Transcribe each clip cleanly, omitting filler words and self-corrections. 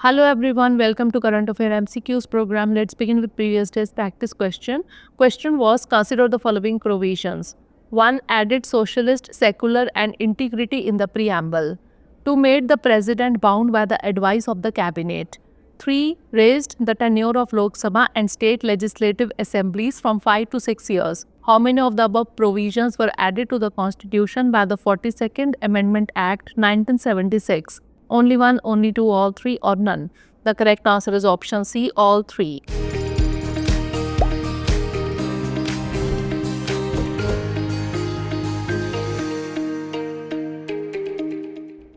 Hello everyone, welcome to Current Affair MCQs program. Let's begin with previous day's practice question. Question was, consider the following provisions. 1. Added socialist, secular and integrity in the preamble. 2. Made the president bound by the advice of the cabinet. 3. Raised the tenure of Lok Sabha and state legislative assemblies from 5 to 6 years. How many of the above provisions were added to the Constitution by the 42nd Amendment Act 1976? Only one, only two, all three, or none? The correct answer is option C, all three.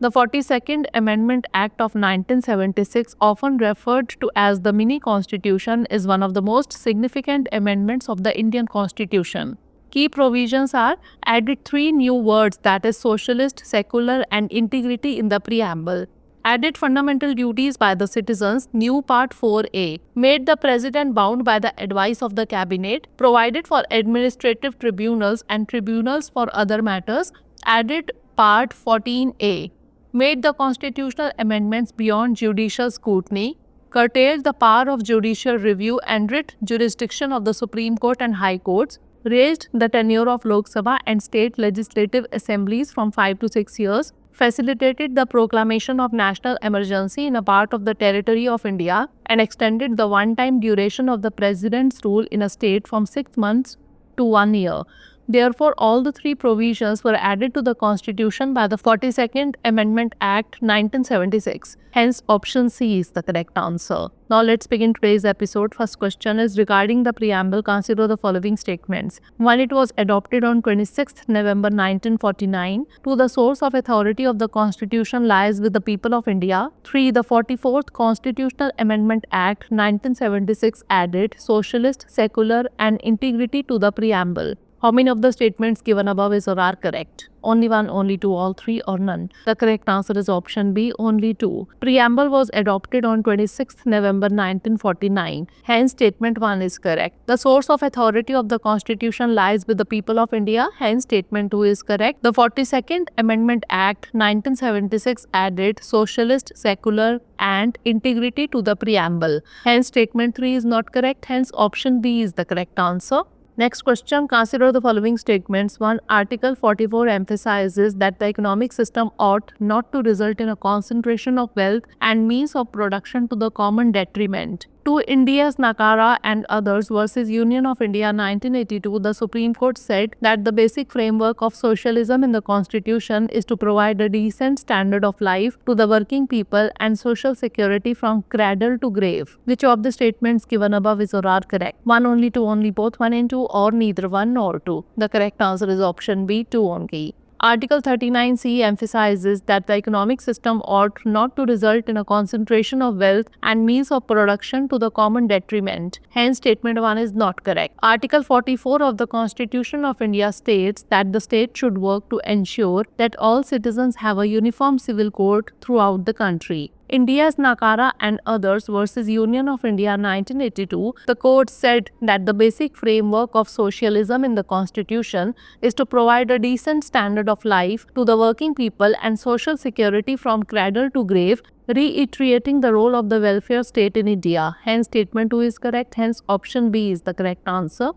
The 42nd Amendment Act of 1976, often referred to as the Mini Constitution, is one of the most significant amendments of the Indian Constitution. Key provisions are added 3 new words, that is socialist, secular and integrity in the preamble. Added fundamental duties by the citizens, new part 4A. Made the president bound by the advice of the cabinet. Provided for administrative tribunals and tribunals for other matters. Added part 14A. Made the constitutional amendments beyond judicial scrutiny. Curtailed the power of judicial review and writ jurisdiction of the Supreme Court and High Courts. Raised the tenure of Lok Sabha and state legislative assemblies from 5 to 6 years. Facilitated the proclamation of national emergency in a part of the territory of India and extended the one-time duration of the president's rule in a state from 6 months to 1 year. Therefore, all the 3 provisions were added to the Constitution by the 42nd Amendment Act 1976. Hence, option C is the correct answer. Now, let's begin today's episode. First question is regarding the preamble. Consider the following statements. 1. It was adopted on 26th November 1949. 2. The source of authority of the Constitution lies with the people of India. 3. The 44th Constitutional Amendment Act 1976 added socialist, secular and integrity to the preamble. How many of the statements given above is or are correct? Only one, only two, all three, or none? The correct answer is option B, only 2. Preamble was adopted on 26th November 1949. Hence, statement 1 is correct. The source of authority of the Constitution lies with the people of India. Hence, statement 2 is correct. The 42nd Amendment Act 1976 added socialist, secular and integrity to the preamble. Hence, statement 3 is not correct. Hence, option B is the correct answer. Next question, consider the following statements. 1. Article 44 emphasizes that the economic system ought not to result in a concentration of wealth and means of production to the common detriment. 2. India's Nakara and others versus Union of India 1982, the Supreme Court said that the basic framework of socialism in the Constitution is to provide a decent standard of life to the working people and social security from cradle to grave. Which of the statements given above is or are correct? 1, only 2, only both, 1 and 2, or neither 1 nor 2? The correct answer is option B, 2 only. Article 39C emphasizes that the economic system ought not to result in a concentration of wealth and means of production to the common detriment. Hence, statement 1 is not correct. Article 44 of the Constitution of India states that the state should work to ensure that all citizens have a uniform civil code throughout the country. India's Nakara and others versus Union of India 1982, the court said that the basic framework of socialism in the Constitution is to provide a decent standard of life to the working people and social security from cradle to grave, reiterating the role of the welfare state in India. Hence, statement 2 is correct. Hence, option B is the correct answer.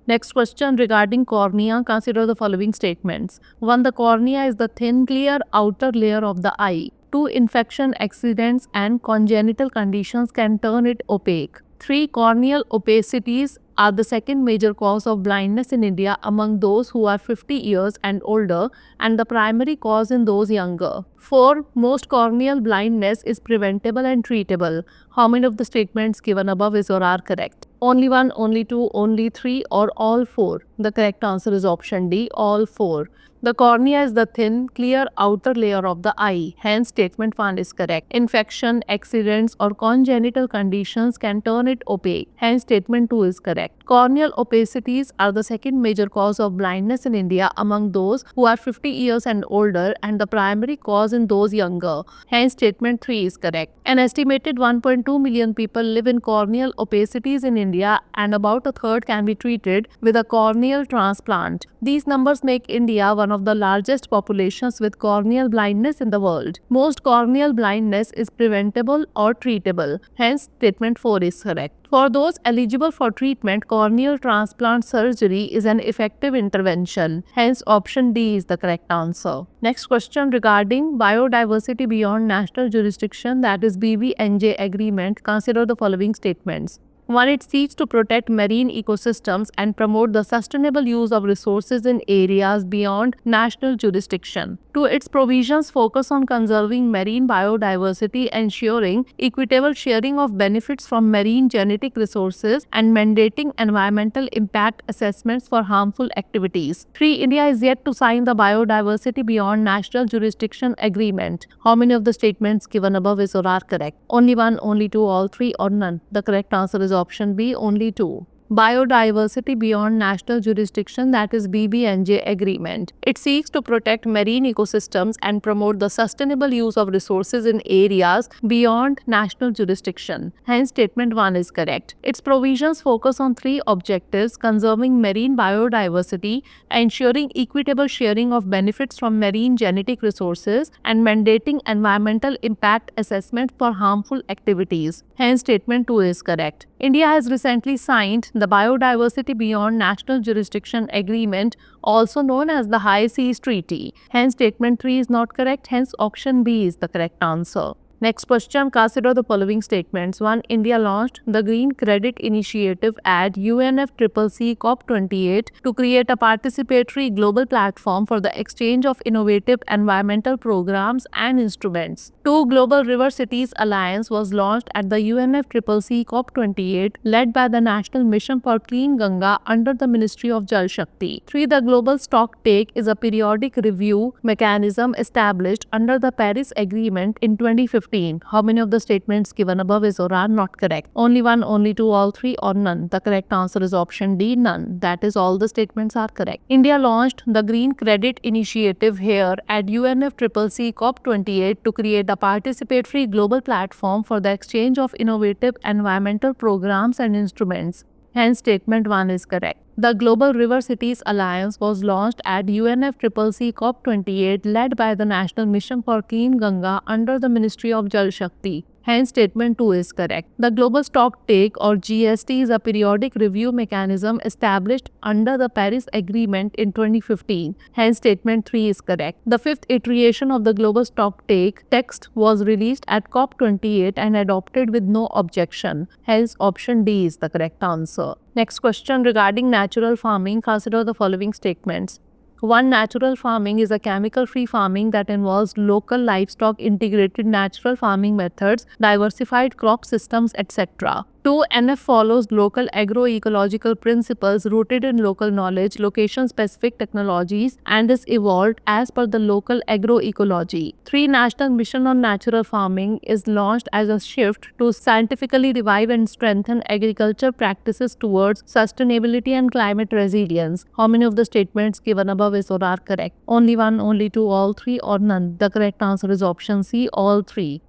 Next question regarding cornea. Consider the following statements. 1. The cornea is the thin, clear outer layer of the eye. 2. Infection, accidents and congenital conditions can turn it opaque. 3. Corneal opacities are the second major cause of blindness in India among those who are 50 years and older and the primary cause in those younger. 4. Most corneal blindness is preventable and treatable. How many of the statements given above is or are correct? Only 1, only 2, only 3, or all 4? The correct answer is option D, all 4. The cornea is the thin, clear outer layer of the eye. Hence, statement 1 is correct. Infection, accidents or congenital conditions can turn it opaque. Hence, statement 2 is correct. Corneal opacities are the second major cause of blindness in India among those who are 50 years and older and the primary cause in those younger. Hence, statement 3 is correct. An estimated 1.2 million people live in corneal opacities in India and about a third can be treated with a corneal corneal transplant. These numbers make India one of the largest populations with corneal blindness in the world. Most corneal blindness is preventable or treatable. Hence, statement 4 is correct. For those eligible for treatment, corneal transplant surgery is an effective intervention. Hence, option D is the correct answer. Next question regarding biodiversity beyond national jurisdiction, that is BBNJ agreement. Consider the following statements. 1. It seeks to protect marine ecosystems and promote the sustainable use of resources in areas beyond national jurisdiction. 2. Its provisions focus on conserving marine biodiversity, ensuring equitable sharing of benefits from marine genetic resources, and mandating environmental impact assessments for harmful activities. 3. India is yet to sign the biodiversity beyond national jurisdiction agreement. How many of the statements given above is or are correct? Only one, only two, all three, or none? The correct answer is option B, only two. Biodiversity beyond national jurisdiction, that is BBNJ agreement. It seeks to protect marine ecosystems and promote the sustainable use of resources in areas beyond national jurisdiction. Hence, statement 1 is correct. Its provisions focus on 3 objectives: conserving marine biodiversity, ensuring equitable sharing of benefits from marine genetic resources, and mandating environmental impact assessment for harmful activities. Hence, statement 2 is correct. India has recently signed the Biodiversity Beyond National Jurisdiction Agreement, also known as the High Seas Treaty. Hence, statement 3 is not correct. Hence, option B is the correct answer. Next question, consider the following statements. 1. India launched the Green Credit Initiative at UNFCCC COP28 to create a participatory global platform for the exchange of innovative environmental programs and instruments. 2. Global River Cities Alliance was launched at the UNFCCC COP28, led by the National Mission for Clean Ganga under the Ministry of Jal Shakti. 3. The Global Stocktake is a periodic review mechanism established under the Paris Agreement in 2015. How many of the statements given above is or are not correct? Only one, only two, all three, or none? The correct answer is option D, none. That is, all the statements are correct. India launched the Green Credit Initiative here at UNFCCC COP28 to create a participatory global platform for the exchange of innovative environmental programs and instruments. Hence, statement 1 is correct. The Global River Cities Alliance was launched at UNFCCC COP28, led by the National Mission for Clean Ganga under the Ministry of Jal Shakti. Hence, statement 2 is correct. The Global Stocktake or GST is a periodic review mechanism established under the Paris Agreement in 2015. Hence, statement 3 is correct. The 5th iteration of the Global Stocktake text was released at COP28 and adopted with no objection. Hence, option D is the correct answer. Next question regarding natural farming. Consider the following statements. 1. Natural farming is a chemical-free farming that involves local livestock, integrated natural farming methods, diversified crop systems, etc. 2. NF follows local agroecological principles rooted in local knowledge, location-specific technologies, and is evolved as per the local agroecology. 3. National Mission on Natural Farming is launched as a shift to scientifically revive and strengthen agriculture practices towards sustainability and climate resilience. How many of the statements given above is or are correct? Only one, only two, all three, or none? The correct answer is option C, all three.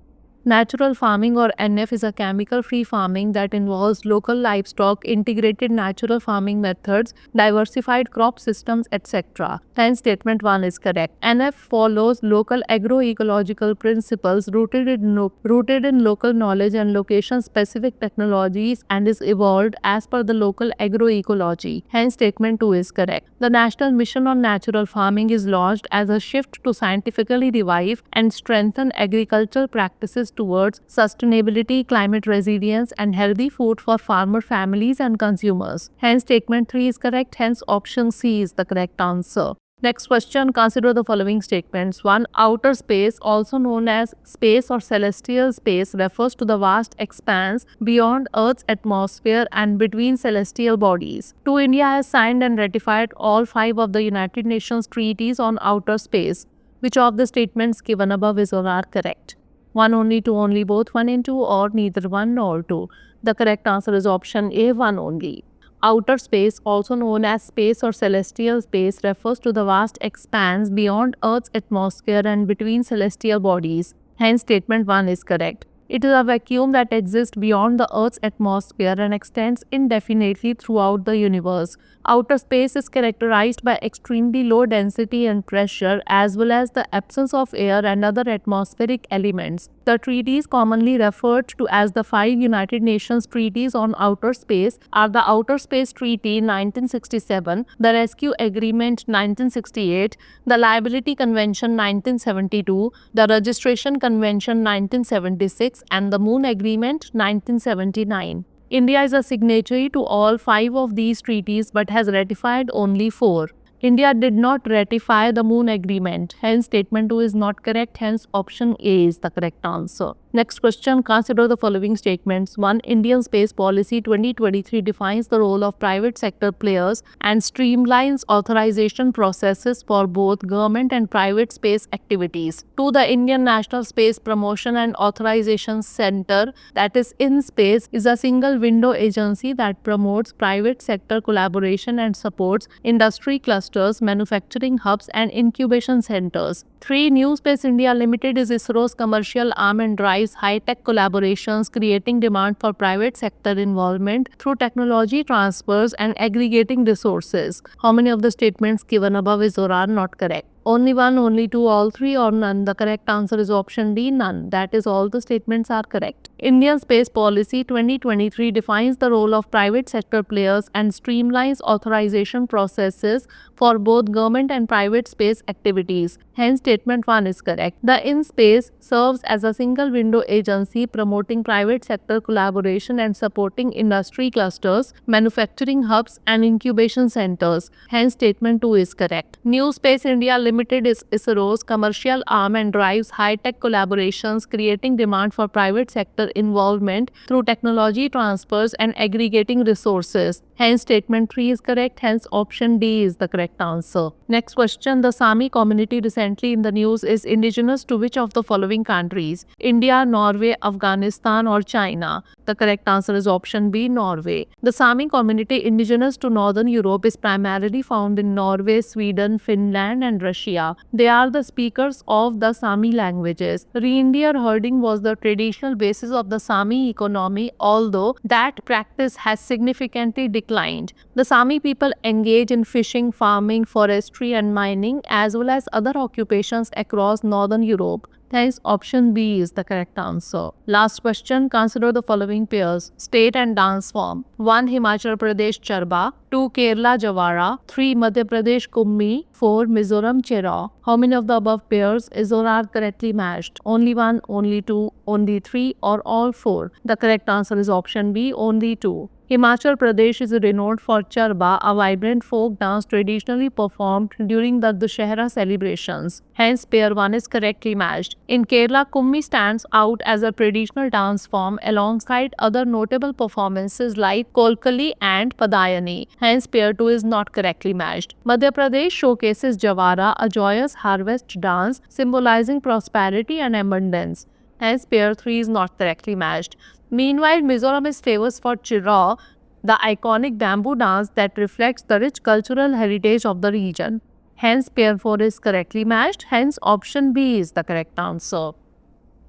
Natural farming or NF is a chemical-free farming that involves local livestock, integrated natural farming methods, diversified crop systems, etc. Hence, statement 1 is correct. NF follows local agroecological principles rooted in local knowledge and location-specific technologies and is evolved as per the local agroecology. Hence, statement 2 is correct. The National Mission on Natural Farming is launched as a shift to scientifically revive and strengthen agricultural practices towards sustainability, climate resilience, and healthy food for farmer families and consumers. Hence, statement 3 is correct. Hence, option C is the correct answer. Next question, consider the following statements. 1. Outer space, also known as space or celestial space, refers to the vast expanse beyond Earth's atmosphere and between celestial bodies. 2. India has signed and ratified all 5 of the United Nations treaties on outer space. Which of the statements given above is or are correct? 1, only, 2, only, both 1 and 2, or neither 1 nor 2? The correct answer is option A, 1 only. Outer space, also known as space or celestial space, refers to the vast expanse beyond Earth's atmosphere and between celestial bodies. Hence, statement 1 is correct. It is a vacuum that exists beyond the Earth's atmosphere and extends indefinitely throughout the universe. Outer space is characterized by extremely low density and pressure, as well as the absence of air and other atmospheric elements. The treaties, commonly referred to as the 5 United Nations Treaties on Outer Space, are the Outer Space Treaty 1967, the Rescue Agreement 1968, the Liability Convention 1972, the Registration Convention 1976, and the Moon Agreement 1979. India is a signatory to all 5 of these treaties but has ratified only 4. India did not ratify the Moon Agreement, hence statement 2 is not correct, hence option A is the correct answer. Next question, consider the following statements. 1. Indian Space Policy 2023 defines the role of private sector players and streamlines authorization processes for both government and private space activities. 2. The Indian National Space Promotion and Authorization Center, that is INSPACE, is a single window agency that promotes private sector collaboration and supports industry clusters, manufacturing hubs, and incubation centers. 3. New Space India Limited is ISRO's commercial arm and drives high-tech collaborations, creating demand for private sector involvement through technology transfers and aggregating resources. How many of the statements given above is or are not correct? Only 1, only 2, all 3, or none? The correct answer is option D, none. That is, all the statements are correct. Indian Space Policy 2023 defines the role of private sector players and streamlines authorization processes for both government and private space activities. Hence, statement 1 is correct. The INSPACE serves as a single window agency promoting private sector collaboration and supporting industry clusters, manufacturing hubs, and incubation centers. Hence, statement 2 is correct. New Space India Limited is ISRO's commercial arm and drives high-tech collaborations, creating demand for private sector involvement through technology transfers and aggregating resources. Hence, statement 3 is correct. Hence, option D is the correct answer. Next question. The Sami community recently in the news is indigenous to which of the following countries? India, Norway, Afghanistan, or China? The correct answer is option B, Norway. The Sami community indigenous to Northern Europe is primarily found in Norway, Sweden, Finland, and Russia. They are the speakers of the Sami languages. Reindeer herding was the traditional basis of the Sami economy, although that practice has significantly declined. The Sami people engage in fishing, farming, forestry, and mining, as well as other occupations across Northern Europe. Hence, option B is the correct answer. Last question, consider the following pairs. State and dance form. 1. Himachal Pradesh Charba. 2. Kerala Javara. 3. Madhya Pradesh Kummi. 4. Mizoram Chera. How many of the above pairs is or are correctly matched? Only 1, only 2, only 3, or all 4? The correct answer is option B, only 2. Himachal Pradesh is renowned for Charba, a vibrant folk dance traditionally performed during the Dussehra celebrations. Hence, pair 1 is correctly matched. In Kerala, Kummi stands out as a traditional dance form alongside other notable performances like Kolkali and Padayani. Hence, pair 2 is not correctly matched. Madhya Pradesh showcases Javara, a joyous harvest dance symbolizing prosperity and abundance. Hence, pair 3 is not correctly matched. Meanwhile, Mizoram is famous for Chira, the iconic bamboo dance that reflects the rich cultural heritage of the region. Hence, pair 4 is correctly matched. Hence, option B is the correct answer.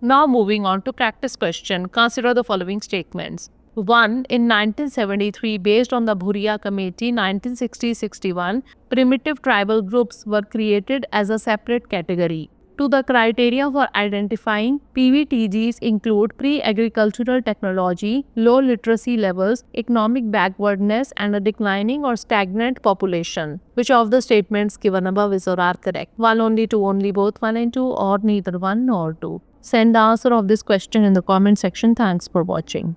Now, moving on to practice question. Consider the following statements. 1. In 1973, based on the Bhuria Committee 1960-61, primitive tribal groups were created as a separate category. 2. The criteria for identifying PVTGs include pre-agricultural technology, low literacy levels, economic backwardness, and a declining or stagnant population. Which of the statements given above is or are correct? 1, only 2, only both 1 and 2, or neither 1 nor 2? Send the answer of this question in the comment section. Thanks for watching.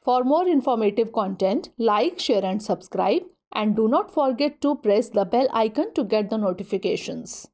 For more informative content, like, share and subscribe. And do not forget to press the bell icon to get the notifications.